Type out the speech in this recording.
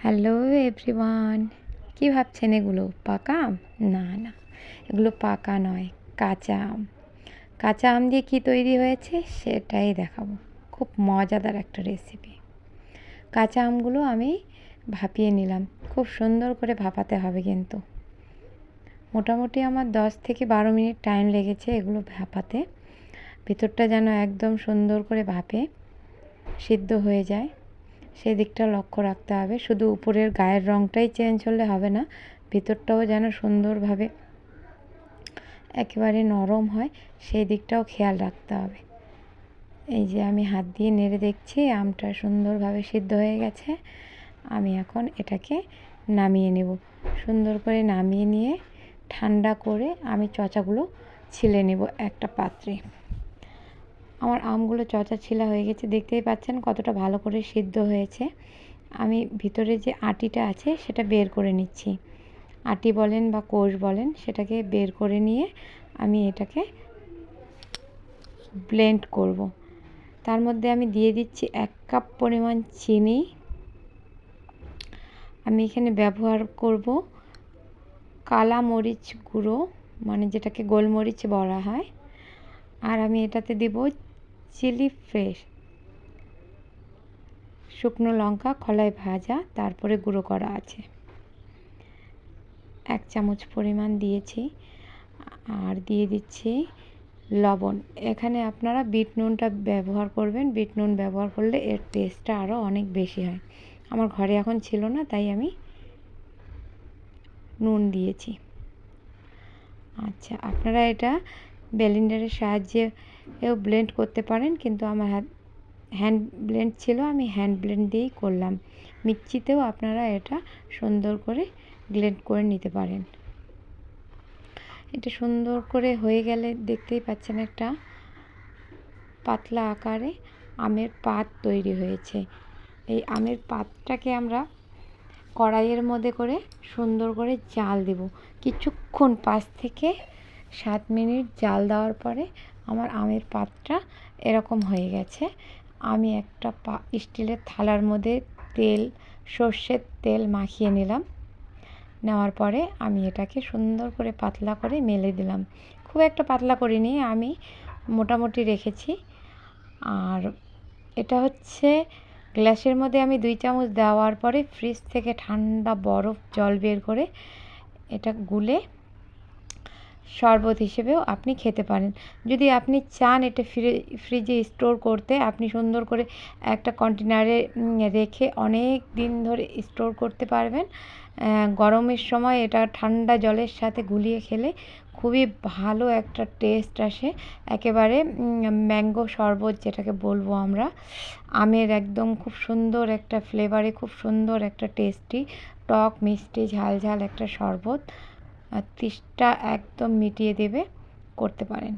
Hello everyone, কী ভাবছেন এগুলো পাকা আম? না না, এগুলো পাকা নয়, কাঁচা আম। কাঁচা আম দিয়ে কী তৈরি হয়েছে সেটাই দেখাবো। খুব মজাদার একটা রেসিপি। কাঁচা আমগুলো আমি ভাপিয়ে নিলাম, খুব সুন্দর করে ভাপাতে হবে কিন্তু। মোটামুটি আমার 10 থেকে 12 মিনিট টাইম লেগেছে এগুলো ভাপাতে। ভিতরটা যেন একদম সুন্দর করে ভাপে সিদ্ধ হয়ে যায়, সেদিকটা লক্ষ্য রাখতে হবে। শুধু উপরের গায়ের রঙটাই চেঞ্জ হলে হবে না, ভিতরটাও যেন সুন্দরভাবে একেবারে নরম হয়, সেই দিকটাও খেয়াল রাখতে হবে। এই যে আমি হাত দিয়ে নেড়ে দেখছি আমটা সুন্দরভাবে সিদ্ধ হয়ে গেছে। আমি এখন এটাকে নামিয়ে নেব। সুন্দর করে নামিয়ে নিয়ে ঠান্ডা করে আমি চচাগুলো ছিলে নেব একটা পাত্রে। আমার আমগুলো চচা ছিলা হয়ে গেছে, দেখতেই পাচ্ছেন কতটা ভালো করে সিদ্ধ হয়েছে। আমি ভিতরে যে আটিটা আছে সেটা বের করে নিচ্ছি। আটি বলেন বা কোষ বলেন, সেটাকে বের করে নিয়ে আমি এটাকে ব্লেন্ড করব। তার মধ্যে আমি দিয়ে দিচ্ছি 1 কাপ পরিমাণ চিনি। আমি এখানে ব্যবহার করব কালা মরিচ গুঁড়ো, মানে যেটাকে গোলমরিচ বলা হয়। আর আমি এটাতে দেব চিলি ফ্লেক্স, শুকনো লঙ্কা খোলায় ভাজা তারপরে গুঁড়ো করা আছে, 1 চামচ পরিমাণ দিয়েছি। আর দিয়ে দিচ্ছি লবণ। এখানে আপনারা বিট নুনটা ব্যবহার করবেন, বিট নুন ব্যবহার করলে এর টেস্টটা আরও অনেক বেশি হয়। আমার ঘরে এখন ছিল না, তাই আমি নুন দিয়েছি। আচ্ছা, আপনারা এটা ব্লেন্ডারের সাহায্যেও ব্লেন্ড করতে পারেন, কিন্তু আমার হ্যান্ড ব্লেন্ড ছিল, আমি হ্যান্ড ব্লেন্ড দিয়েই করলাম। মিক্সিতেও আপনারা এটা সুন্দর করে ব্লেন্ড করে নিতে পারেন। এটা সুন্দর করে হয়ে গেলে দেখতেই পাচ্ছেন একটা পাতলা আকারে আমের পাত তৈরি হয়েছে। এই আমের পাতটাকে আমরা কড়াইয়ের মধ্যে করে সুন্দর করে জাল দেব কিছুক্ষণ, 5 থেকে 7 মিনিট জাল দেওয়ার পরে আমার আমের পাতটা এরকম হয়ে গেছে। আমি একটা স্টিলের থালার মধ্যে সর্ষের তেল মাখিয়ে নিলাম। নেওয়ার পরে আমি এটাকে সুন্দর করে পাতলা করে মেলে দিলাম। খুব একটা পাতলা করিনি, আমি মোটামুটি রেখেছি। আর এটা হচ্ছে গ্লাসের মধ্যে আমি 2 চামচ দেওয়ার পরে ফ্রিজ থেকে ঠান্ডা বরফ জল বের করে এটা গুলে শরবত হিসেবেও আপনি খেতে পারেন। যদি আপনি চান এটা ফ্রিজে স্টোর করতে, আপনি সুন্দর করে একটা কন্টেনারে রেখে অনেক দিন ধরে স্টোর করতে পারবেন। গরমের সময় এটা ঠান্ডা জলের সাথে গুলিয়ে খেলে খুবই ভালো একটা টেস্ট আসে। একেবারে ম্যাঙ্গো শরবত যেটাকে বলবো আমরা, আমের একদম খুব সুন্দর একটা ফ্লেভারে, খুব সুন্দর একটা টেস্টি টক মিষ্টি ঝাল ঝাল একটা শরবত, তৃষ্ণা একদম মিটিয়ে দেবে, করতে পারেন।